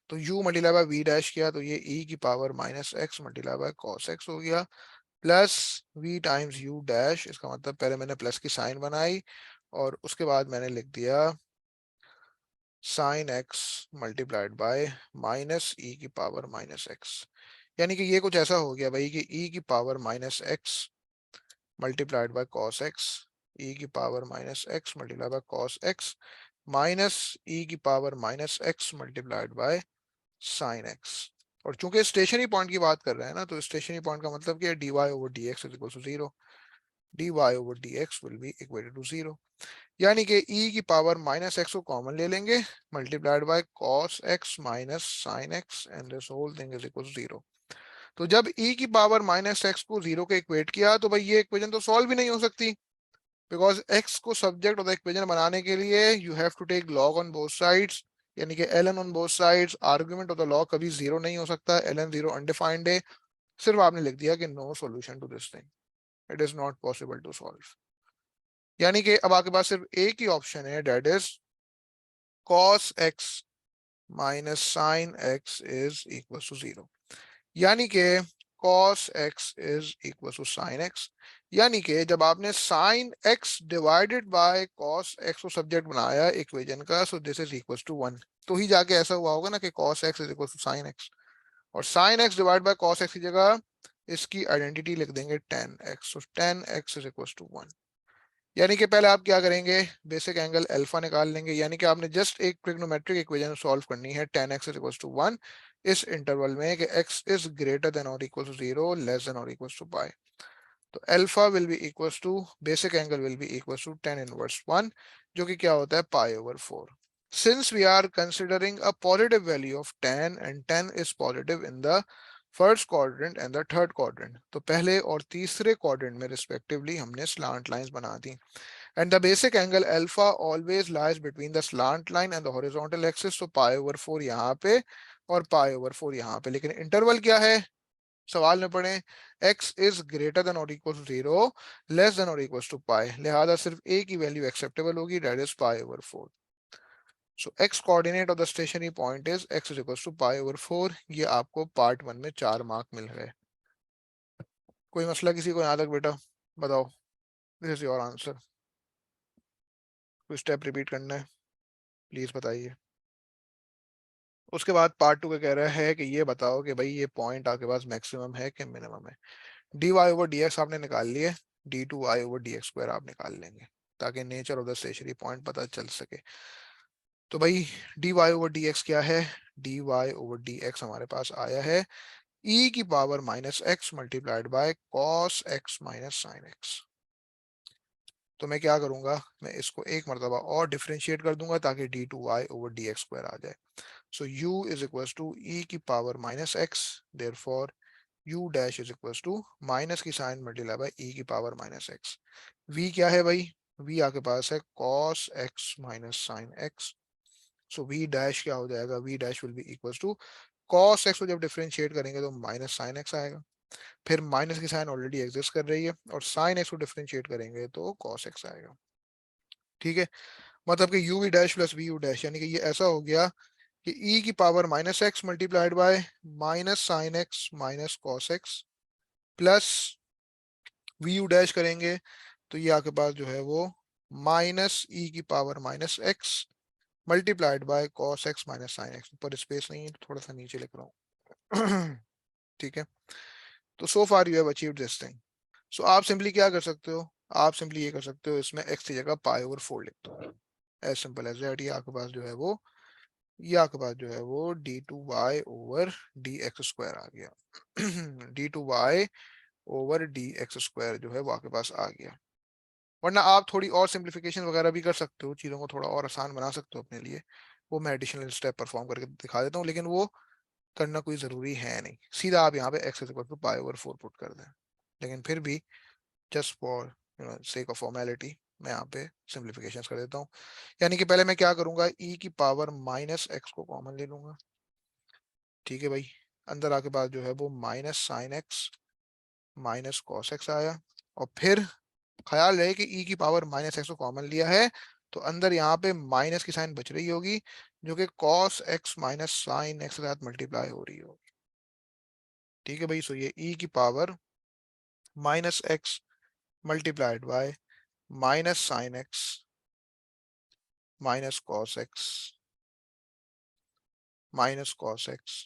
तो u multiply by v dash किया तो ये e की power minus x multiply by cos x हो गया, plus v times u dash, इसका मतलब पहले मैंने प्लस की साइन बनाई और उसके बाद मैंने लिख दिया sine X multiplied by minus ई की पावर माइनस एक्स। यानी कि ये कुछ ऐसा हो गया भाई कि ई की power minus x multiplied by cos x, e की power minus x multiplied by cos x minus ई की power minus x multiplied by sine x. और चूंकि स्टेशनरी पॉइंट की बात कर रहे हैं ना, तो स्टेशनरी पॉइंट का मतलब क्या है, d Y over D x is equal to zero, d Y over D x will be equal to zero. यानी कि e की पावर माइनस एक्स को कॉमन ले लेंगे, multiplied by cos x minus sine x and this whole thing is equal to zero. तो जब e की power minus x को जीरो के इक्वेट किया तो भाई ये इक्वेशन तो सॉल्व भी नहीं हो सकती, बिकॉज x को सब्जेक्ट ऑफ द इक्वेशन बनाने के लिए you have to take log on both sides, यानी कि ln on both sides. Argument of the log कभी जीरो नहीं हो सकता, ln जीरो अनडिफाइंड है। सिर्फ आपने लिख दिया कि no solution to this thing, it is not possible to solve. यानी कि अब आपके पास सिर्फ एक ही ऑप्शन है, that is cos x minus sine x is equal to zero. यानी कि cos x is equal to sine x, यानी कि जब आपने sine x divided by cos x को सब्जेक्ट बनाया इक्वेशन का, so this is equal to one. तो ही जाके ऐसा हुआ होगा ना कि cos x is equal to sine x, और sine x divide by cos x की जगह इसकी आइडेंटिटी लिख देंगे tan x, so tan x is equal to one. यानी कि पहले आप क्या करेंगे, बेसिक एंगल अल्फा निकाल लेंगे, यानी कि आपने जस्ट एक ट्रिग्नोमेट्रिक इक्वेशन सॉल्व करनी है tan x is equal to one इस इंटरवल में कि x इज ग्रेटर देन और equal to zero less than और इक्वल टू पाई। तो alpha will be equal to basic angle will be equal to tan inverse one, जो कि क्या होता है pi over four. Since we are considering a positive value of tan and tan is positive in the first quadrant and the third quadrant, तो पहले और तीसरे quadrant में respectively हमने slant lines बना दी, and the basic angle alpha always lies between the slant line and the horizontal axis, तो pi over 4 यहाँ पे और pi over 4 यहाँ पे, लेकिन इंटरवल क्या है सवाल में पढ़े, x is greater than or equal to 0 less than or equal to pi, लिहाजा सिर्फ a की वैल्यू एक्सेप्टेबल होगी, that is pi over 4। So x coordinate of the stationary point is x is equals to pi over 4। ये आपको part one में 4 mark मिल गए। कोई मसला किसी को यहाँ तक बेटा? बताओ, दिस इज योर आंसर। कोई स्टेप रिपीट करना है प्लीज बताइए। उसके बाद पार्ट टू का कह रहा है कि ये बताओ कि भाई ये पॉइंट आपके पास मैक्सिमम है कि मिनिमम है। D Y over D x आपने निकाल लिए, d two Y over D x square आप निकाल लेंगे ताकि nature of the stationary point पता चल सके। तो भाई D Y over D x क्या है, d Y over D x हमारे पास आया है ई की power minus x multiplied by cos x minus sine x. तो मैं क्या करूंगा, मैं इसको एक मरतबा और डिफरेंशिएट कर दूंगा ताकि D two Y over D x square आ जाए। So u is equal to E की power minus X, therefore u dash is equal to minus की साइन मल्टीप्लाई बाय ई की पावर माइनस एक्स। v क्या है भाई, v आपके पास है cos x minus sine x। So v dash क्या हो जाएगा, v dash will be equal to cos x को जब डिफरेंशिएट करेंगे तो माइनस साइन x आएगा, फिर माइनस की साइन ऑलरेडी एग्जिस्ट कर रही है और साइन एक्स को डिफरेंशिएट करेंगे तो कॉस एक्स आएगा। ठीक है, मतलब कि u v dash plus v u dash, यानी कि ये ऐसा हो गया कि ई की power minus x multiplied by minus sine x minus cos x plus v u dash करेंगे तो ये आपके पास जो है वो माइनस ई की power minus x multiplied by cos x minus sine x. ऊपर स्पेस नहीं है तो थोड़ा सा नीचे लिख रहा हूँ। ठीक है, तो so far you have achieved this thing. So आप सिंपली क्या कर सकते हो, आप सिंपली ये कर सकते हो, इसमें x की जगह पाई ओवर 4 लिख दो, एज सिंपल एज दैट। ये आपके पास जो है वो, ये आपके पास जो है वो D two Y over D x square आ गया। D two Y over D x square जो है वो आपके पास आ गया। वरना आप थोड़ी और सिंप्लीफिकेशन वगैरह भी कर सकते हो, चीज़ों को थोड़ा और आसान बना सकते हो अपने लिए। वो मैं एडिशनल स्टेप परफॉर्म करके दिखा देता हूँ, लेकिन वो करना कोई ज़रूरी है नहीं, सीधा आप यहाँ पे x equal to pi over 4 put कर दें। लेकिन फिर भी just for sake of formality मैं यहाँ पे सिंप्लीफिकेशन कर देता हूँ। यानी कि पहले मैं क्या करूंगा, ई की पावर माइनस एक्स को कॉमन ले लूंगा। ठीक है भाई, अंदर आके बाद जो है वो minus sine x minus cos x आया, और फिर ख्याल रहे कि ई की पावर माइनस एक्स को कॉमन लिया है तो अंदर यहाँ पे माइनस की साइन बच रही होगी, जो कि cos x minus sine x के साथ मल्टीप्लाई हो रही होगी। ठीक है भाई, सो ये ई की power minus x multiplied by minus sine x minus cos x minus cos x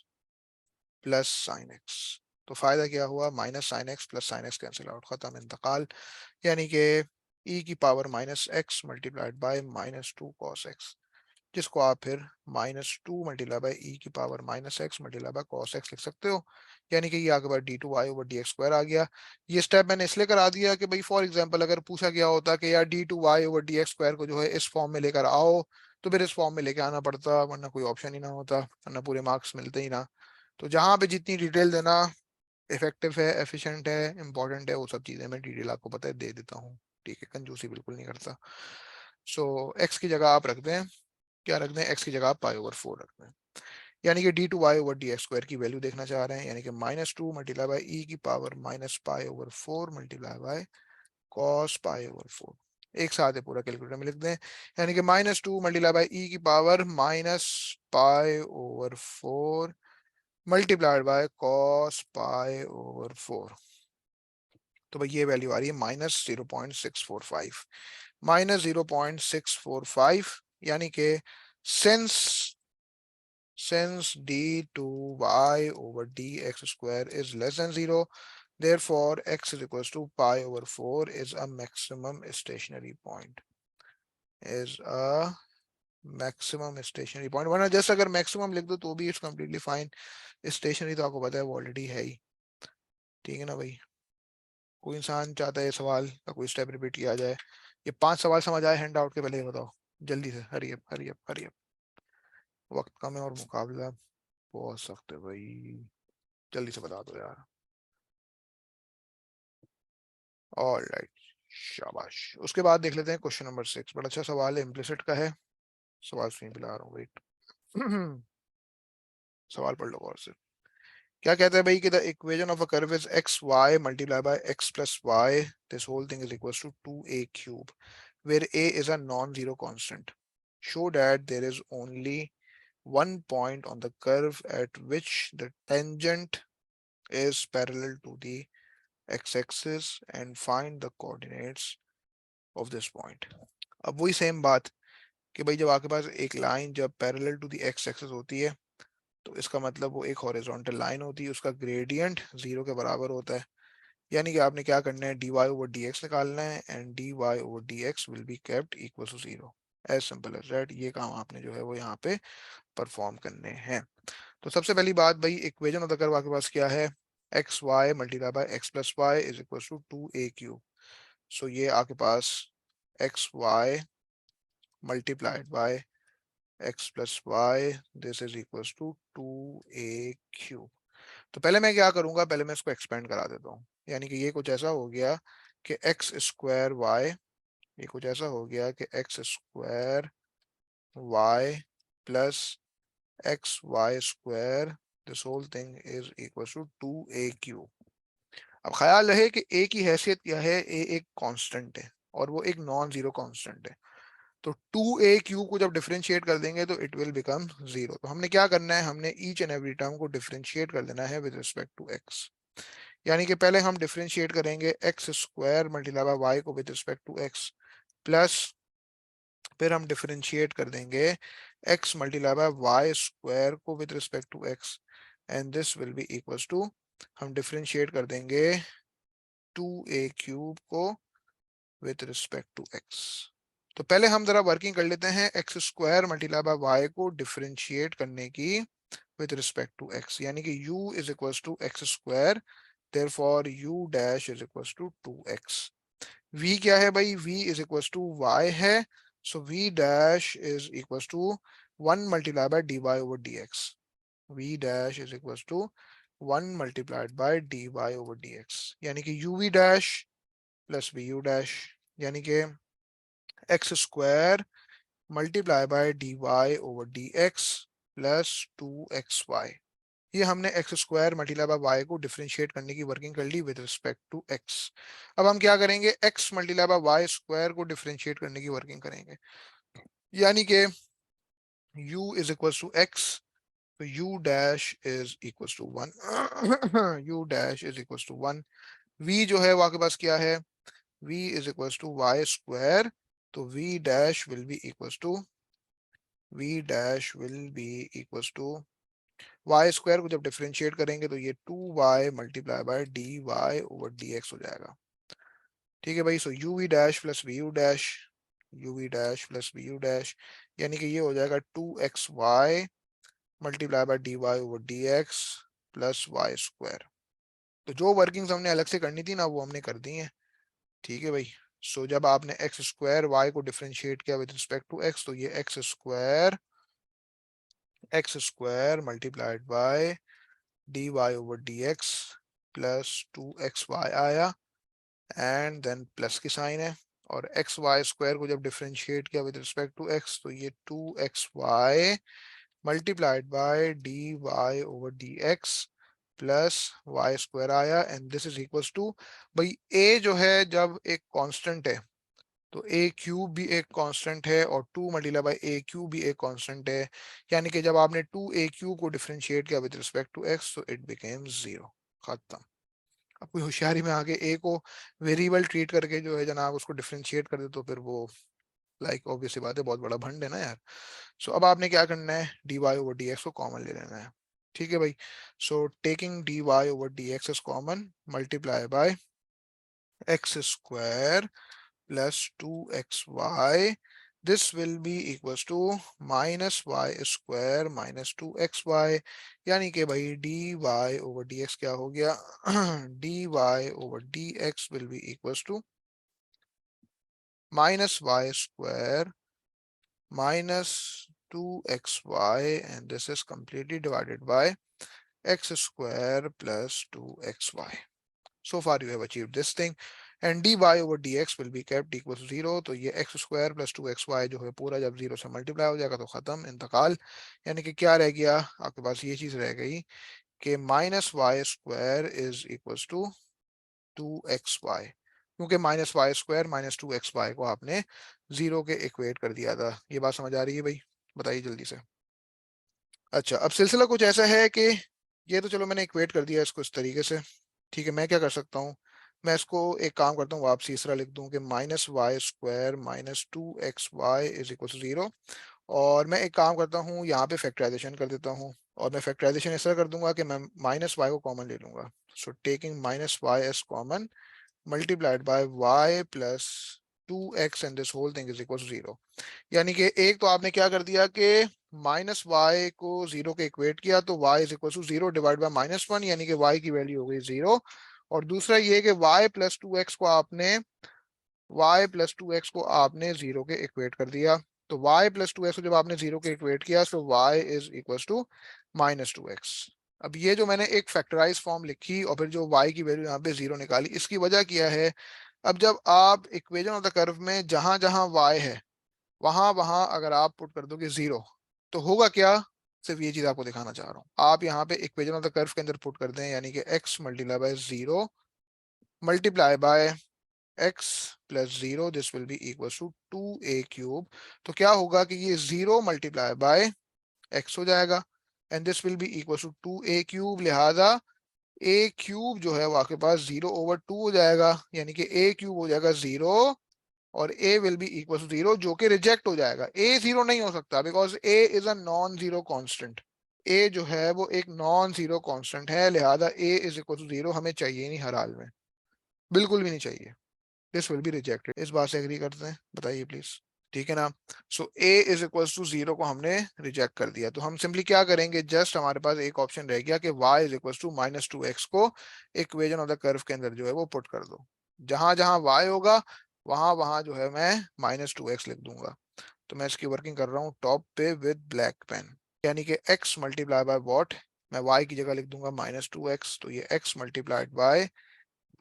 plus sign x. तो फायदा क्या हुआ, minus sine x plus sine x cancel out, खत्म इंतकाल। यानी कि ई की power minus x multiplied by minus two cos x, जिसको आप फिर minus two multiply by E की power minus x multiply by cos x लिख सकते हो। यानी कि ये आगे बार D two Y over D x square आ गया। ये स्टेप मैंने इसलिए करा दिया कि भाई फॉर एग्जांपल अगर पूछा गया होता कि यार d two Y over D x square को जो है इस फॉर्म में लेकर आओ, तो फिर इस फॉर्म में लेके आना पड़ता, वरना कोई ऑप्शन ही ना होता, वरना पूरे मार्क्स मिलते ही ना। तो जहाँ पे जितनी डिटेल देना इफेक्टिव है, एफिशिएंट है, इंपॉर्टेंट है, वो सब चीजें मैं डिटेल आपको पता है दे देता हूँ। ठीक है, कंजूसी बिल्कुल नहीं करता। सो एक्स की जगह आप रख दें, क्या रख दें, एक्स की जगह आप पाई ओवर 4 रख दें। यानी कि d two Y over D x square की वैल्यू देखना चाह रहे हैं, यानी कि minus two multiply by e की power minus pi over 4 multiply by cos pi over 4। एक साथ है, पूरा कैलकुलेटर में लिख दें। यानी कि minus two multiply by e की power minus pi over 4 multiplied by cos pi over 4। तो भाई ये वैल्यू आ रही है -0.645, -0.645। यानी कि since d2y over dx square is less than 0, therefore x is equals to pi over 4 is a maximum stationary point, is a maximum stationary point. वरना just अगर मैक्सिमम लिख दो तो भी इट्स कंप्लीटली फाइन, स्टेशनरी तो आपको पता है वो ऑलरेडी है ही। ठीक है ना भाई, कोई इंसान चाहता है सवाल का कोई स्टेप रिपीट किया जाए। ये 5 सवाल समझ आए हैंड आउट के, पहले ये बताओ जल्दी से, hurry up hurry up hurry up, वक्त कम है और मुकाबला बहुत सख्त है भाई, जल्दी से बता दो यार। ऑल राइट, शाबाश। उसके बाद देख लेते हैं क्वेश्चन नंबर 6, बड़ा अच्छा सवाल है, इम्प्लिसिट का है। सवाल सुन पिला रहा हूँ, वेट। सवाल पढ़ लो गौर से। क्या कहता है भाई कि the equation of a curve is x Y multiply by x plus Y, this whole thing is equal to 2a cube where a is a non-zero constant. Show that there is only one point on the curve at which the tangent is parallel to the x-axis and find the coordinates of this point. अब वही same बात कि भाई जब आपके पास एक line जब parallel to the x axis होती है तो इसका मतलब वो एक हॉरिजॉन्टल लाइन होती है, उसका ग्रेडियंट 0 के बराबर होता है। यानी कि आपने क्या करना है, d Y over D x निकालना है and d Y over D x will be kept equal to 0, as simple as that. ये काम आपने जो है वो यहाँ पे परफॉर्म करने हैं। तो सबसे पहली बात भाई, इक्वेशन ऑफ द कर्व आपके पास क्या है, x Y multiply by x plus Y is equal to 2a cube. So ये आपके पास X Y multiplied by x plus Y, this is equal to 2a cube. तो पहले मैं क्या करूंगा, पहले मैं इसको एक्सपेंड करा देता हूँ। यानी कि ये कुछ ऐसा हो गया कि एक्स स्क्वायर वाई, ये कुछ ऐसा हो गया कि x square y plus x y square, this whole thing is equal to 2a cube. अब ख्याल रहे कि ए की हैसियत क्या है, ए एक कांस्टेंट है और वो एक नॉन जीरो कांस्टेंट है। तो 2a क्यूब को जब डिफरेंशिएट कर देंगे तो इट विल बिकम जीरो। तो हमने क्या करना है, हमने ईच एंड एवरी टर्म को डिफरेंशिएट कर देना है विद रिस्पेक्ट टू एक्स। यानी कि पहले हम डिफरेंशिएट करेंगे X square multiply by Y को with respect to X, plus फिर हम डिफरेंशिएट कर देंगे X multiply by Y square को with respect to x, and this will be equals to, हम डिफरेंशिएट कर देंगे 2a क्यूब को विद रिस्पेक्ट टू एक्स। तो पहले हम जरा वर्किंग कर लेते हैं x square multiply by Y को डिफरेंशिएट करने की विद रिस्पेक्ट टू एक्स। यानी कि u is equals to x square, therefore u dash is equals to 2x। v क्या है भाई, v is equals to y है, so v dash is equals to 1 multiply by dy over dx। v dash is equals to 1 multiplied by dy over dx, यानी कि uv dash plus vu dash, यानी कि x square multiply by d Y over D x plus 2xy। ये हमने x square multiply by Y को differentiate करने की working कर ली विद रिस्पेक्ट टू एक्स। अब हम क्या करेंगे, x multiply by Y square को डिफरेंशिएट करने की वर्किंग करेंगे। यानी कि u is equal to x, तो u dash is equal to 1 u dash is equal to 1। v जो है वो आपके पास क्या है, v is equal to y square, तो v dash will be equal to, v dash will be equal to y square को जब डिफरेंशिएट करेंगे तो ये 2y multiply by d Y over D x हो जाएगा। ठीक है भाई, so u v dash plus v u dash, u v dash plus v u dash, यानी कि ये हो जाएगा 2xy multiply by d Y over D x plus Y square. तो जो वर्किंग्स हमने अलग से करनी थी ना वो हमने कर दी हैं। ठीक है भाई, सो जब आपने एक्स स्क्वायर वाई को डिफरेंशिएट किया विद रिस्पेक्ट टू एक्स, तो ये x square multiplied by dy over dx plus 2xy आया, एंड देन प्लस की साइन है। और एक्स वाई स्क्वायर को जब डिफरेंशिएट किया विद रिस्पेक्ट टू एक्स, तो ये 2xy multiplied by dy over dx plus Y square आया, and this is equals to, भाई a जो है जब एक कांस्टेंट है तो ए क्यूब भी एक कांस्टेंट है और 2 मल्टीप्लाई बाय ए क्यूब भी एक कांस्टेंट है। यानी कि जब आपने 2a क्यूब को डिफरेंशिएट किया विद रिस्पेक्ट टू एक्स, तो इट बिकेम जीरो। खत्म। अब कोई होशियारी में आगे ए को वेरिएबल ट्रीट करके जो है जनाब उसको डिफरेंशिएट कर दे तो फिर वो लाइक ऑब्वियस बात है, बहुत बड़ा भंड है ना यार। सो अब आपने क्या करना है, d Y over D x को कॉमन ले लेना है। ठीक है भाई, so taking d Y over D x is common, multiply by x square plus 2xy, this will be equals to minus y square minus 2xy। यानी कि भाई dy over dx क्या हो गया dy over dx will be equals to minus y square minus 2xy, and this is completely divided by x square plus 2xy। So far you have achieved this thing, and dy over dx will be kept equal to 0। तो ये x square plus 2xy जो है पूरा जब 0 से multiply हो जाएगा तो खत्म, इंतकाल। यानी कि क्या रह गया आपके पास, ये चीज रह गई कि minus y square is equal to 2xy, क्योंकि minus y square minus 2xy को आपने 0 के इक्वेट कर दिया था। ये बात समझ आ रही है भाई, बताइए जल्दी से। अच्छा, अब सिलसिला कुछ ऐसा है कि ये तो चलो मैंने इक्वेट कर दिया इसको इस तरीके से। ठीक है, मैं क्या कर सकता हूँ, मैं इसको एक काम करता हूँ वापसी इस तरह लिख दूं कि minus y square minus 2xy is equal to 0। और मैं एक काम करता हूँ, यहाँ पे फैक्टराइजेशन कर देता हूँ, और मैं फैक्टराइजेशन इस तरह कर दूंगा कि मैं माइनस वाई को कॉमन ले लूंगा। So taking minus y as common multiplied by y plus 2x and this whole thing is equal to 0। यानी कि एक तो आपने क्या कर दिया कि माइनस वाई को 0 के इक्वेट किया, तो y is equal to 0 divide by -1, यानी कि y की वैल्यू हो गई 0। और दूसरा ये कि y प्लस 2x को आपने जीरो के इक्वेट कर दिया। तो y प्लस 2x को जब आपने जीरो के इक्वेट किया तो y is equal to -2x। अब ये जो मैंने एक फैक्टराइज फॉर्म लिखी और फिर जो y की वैल्यू यहाँ पे जीरो निकाली, इसकी वजह क्या है, अब जब आप इक्वेशन ऑफ द कर्व में जहां जहां y है वहां वहां अगर आप पुट कर दोगे जीरो, तो होगा क्या, सिर्फ ये चीज आपको दिखाना चाह रहा हूँ। आप यहाँ पे इक्वेशन ऑफ द कर्व के अंदर पुट कर दें, यानी कि x multiply by zero multiply by x plus zero, this will be equal to 2a cube. तो क्या होगा कि ये जीरो मल्टीप्लाई बाय x हो जाएगा and this will be equal to 2a cube. लिहाजा a क्यूब जो है वो आपके पास 0/2 हो जाएगा, यानी कि a क्यूब हो जाएगा 0 और a will be equal to 0, जो कि रिजेक्ट हो जाएगा। a 0 नहीं हो सकता because a is a non zero constant. a जो है वो एक नॉन जीरो कांस्टेंट है, लिहाजा a इज इक्वल टू 0 हमें चाहिए नहीं, हर हाल में बिल्कुल भी नहीं चाहिए। This will be rejected. इस बात से एग्री करते हैं, बताइए प्लीज। ठीक है ना। सो a इज इक्वल टू 0 को हमने रिजेक्ट कर दिया, तो हम सिंपली क्या करेंगे, जस्ट हमारे पास एक ऑप्शन रह गया कि y is equal to -2x को इक्वेशन ऑफ द कर्व के अंदर जो है वो पुट कर दो। जहां जहां y होगा वहां वहां जो है मैं -2x लिख दूंगा। तो मैं इसकी वर्किंग कर रहा हूँ टॉप पे विद ब्लैक पेन, यानी कि x मल्टीप्लाई बाय वॉट, मैं y की जगह लिख दूंगा -2x, तो ये x मल्टीप्लाइड बाय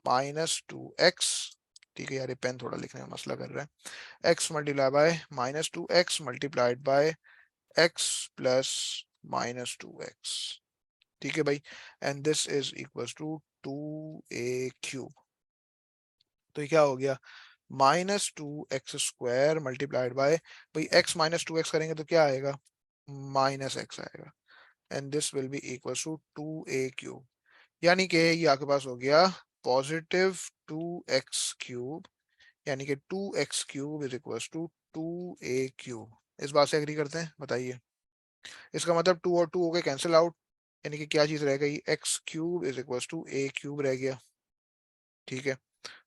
-2x। ठीक है यार, ये पेन थोड़ा लिखने में मसला कर रहा है। x multiply by -2x multiplied by x plus -2x। ठीक है भाई, and this is equal to 2a cube. तो ये क्या हो गया, -2x² मल्टीप्लाइड बाय, भाई x -2x करेंगे तो क्या आएगा, -x आएगा and this will be equal to 2a cube. यानी कि ये आपके पास हो गया पॉजिटिव 2x क्यूब, यानी कि 2x cube is equal to 2a cube. इस बात से एग्री करते हैं, बताइए। इसका मतलब 2 और 2 हो गए कैंसिल आउट, यानी कि क्या चीज रह गई, x³ is equal to a³ रह गया। ठीक है,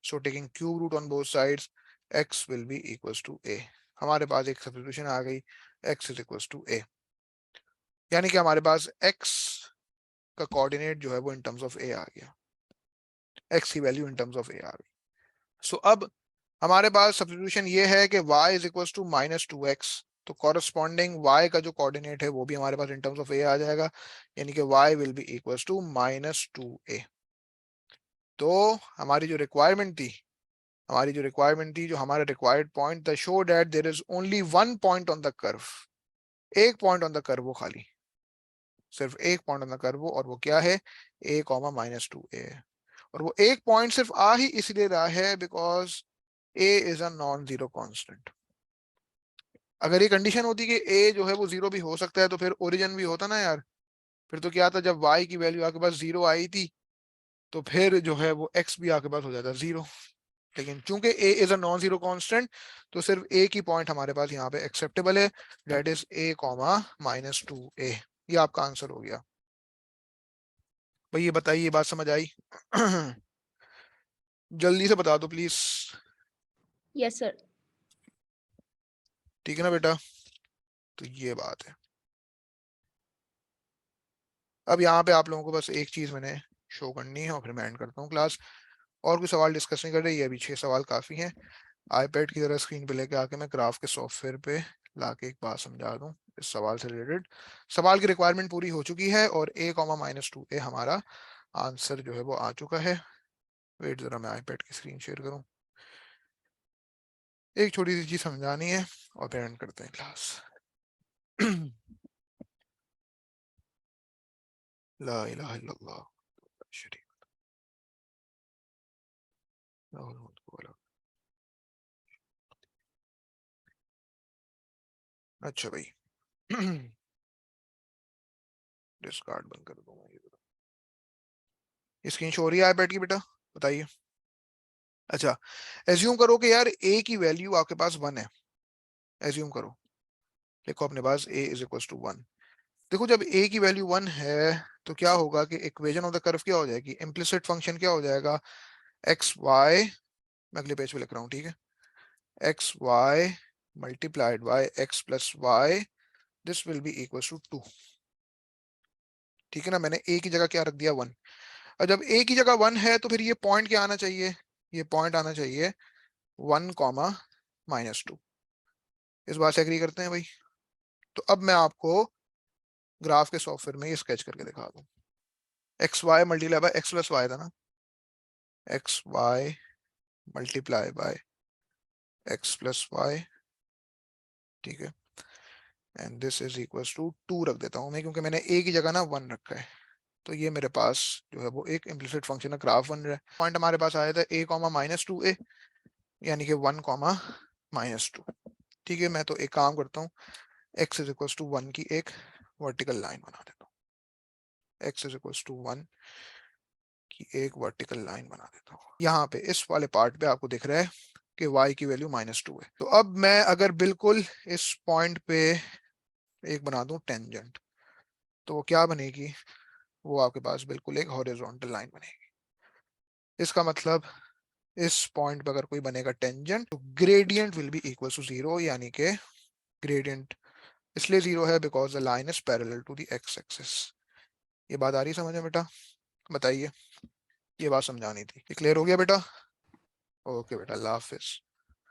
so taking cube root on both sides x will be equal to a। हमारे पास एक सब्स्टिट्यूशन आ गई, x is equal to a, यानी कि हमारे पास x का कोऑर्डिनेट जो है वो इन टर्म्स ऑफ a आ गया, x की value in terms of a आ गई। सो अब हमारे पास सब्स्टिट्यूशन ये है कि y is equal to -2x, तो कॉरस्पॉन्डिंग y का जो कोऑर्डिनेट है वो भी हमारे पास इन टर्म्स ऑफ a आ जाएगा, यानी कि y will be equal to -2a। तो हमारी जो रिक्वायरमेंट थी, जो हमारा रिक्वायर्ड पॉइंट था, show that there is only one point on the curve, एक पॉइंट ऑन द कर्व वो खाली, सिर्फ एक पॉइंट ऑन द कर्व वो, और वो क्या है, a, -2a। और वो एक पॉइंट सिर्फ आ ही इसलिए रहा है because a is a non zero constant. अगर ये कंडीशन होती कि a जो है वो जीरो भी हो सकता है तो फिर ओरिजिन भी होता ना यार। फिर तो क्या था, जब y की वैल्यू आपके पास जीरो आई थी तो फिर जो है वो x भी आपके पास हो जाता जीरो। लेकिन चूंकि a is a non zero constant, तो सिर्फ a की पॉइंट हमारे पास यहाँ पे एक्सेप्टेबल है, दैट इज a, -2a। ये आपका आंसर हो गया। भाई ये बताइए, ये बात समझ आई? जल्दी से बता दो प्लीज। Yes sir. ठीक है ना बेटा, तो ये बात है। अब यहाँ पे आप लोगों को बस एक चीज मैंने शो करनी है और फिर मैं एंड करता हूँ क्लास। और कोई सवाल डिस्कस नहीं कर रही है, अभी 6 सवाल काफी हैं। आईपैड की तरह स्क्रीन पे लेके आके मैं ग्राफ के सॉफ्टवेयर पे लाके एक बात समझा दूं इस सवाल से रिलेटेड। सवाल की रिक्वायरमेंट पूरी हो चुकी है और a, -2a हमारा आंसर जो है वो आ चुका है। वेट जरा, मैं आईपैड की स्क्रीन शेयर करूं, एक छोटी सी चीज समझानी है और फिर एंड करते हैं क्लास। ला इलाहा इल्लल्लाह शरीफ। अच्छा भाई, डिस्कार्ड बंद कर दूंगा ये स्क्रीन शो हो रही है आईपैड की बेटा, बताइए। अच्छा, एज्यूम करो कि यार a की वैल्यू आपके पास 1 है, एज्यूम करो, लिखो अपने पास a इज इक्वल टू 1। देखो जब a की वैल्यू 1 है तो क्या होगा कि इक्वेशन ऑफ द कर्व क्या हो जाएगी, इम्प्लिसिट फंक्शन क्या हो जाएगा, एक्स वाई। मैं अगले पेज पे लिख रहा हूँ, ठीक है। X Y multiplied by x plus Y, this will be equal to 2। ठीक है ना, मैंने ए की जगह क्या रख दिया 1। और जब ए की जगह 1 है तो फिर ये पॉइंट क्या आना चाहिए, ये पॉइंट आना चाहिए 1 कॉमा -2। इस बात से एग्री करते हैं भाई। तो अब मैं आपको ग्राफ के सॉफ्टवेयर में ये स्केच करके दिखा दूं। X Y multiply by x plus y था ना, x Y multiply by x plus y, ठीक है, and this is equal to 2 रख देता हूं मैं, क्योंकि मैंने ए की जगह ना 1 रखा है। तो ये मेरे पास जो है वो एक इम्प्लिसिट फंक्शन है, ग्राफ बन रहा है। पॉइंट हमारे पास आया था ए कॉमा -2a, यानी कि 1 कॉमा -2। ठीक है, मैं तो एक काम करता हूँ, x इज इक्वल टू 1 की एक वर्टिकल लाइन बना देता हूँ, x इज इक्वल टू 1 की एक वर्टिकल लाइन बना देता हूँ। यहाँ पे इस वाले पार्ट पे आपको दिख रहा है कि y की वैल्यू -2 है। तो अब मैं अगर बिल्कुल इस पॉइंट पे एक बना दूं टेंजेंट, तो वो क्या बनेगी, वो आपके पास बिल्कुल एक हॉरिजॉन्टल लाइन बनेगी। इसका मतलब इस पॉइंट पे अगर कोई बनेगा टेंजेंट तो gradient will be equal to 0, यानी कि ग्रेडियंट इसलिए 0 है because the line is parallel to the x axis. ये बात आ रही है समझ में बेटा? बताइए, ये बात समझानी थी, ये क्लियर हो गया बेटा? ओके बेटा, अल्लाह हाफिज।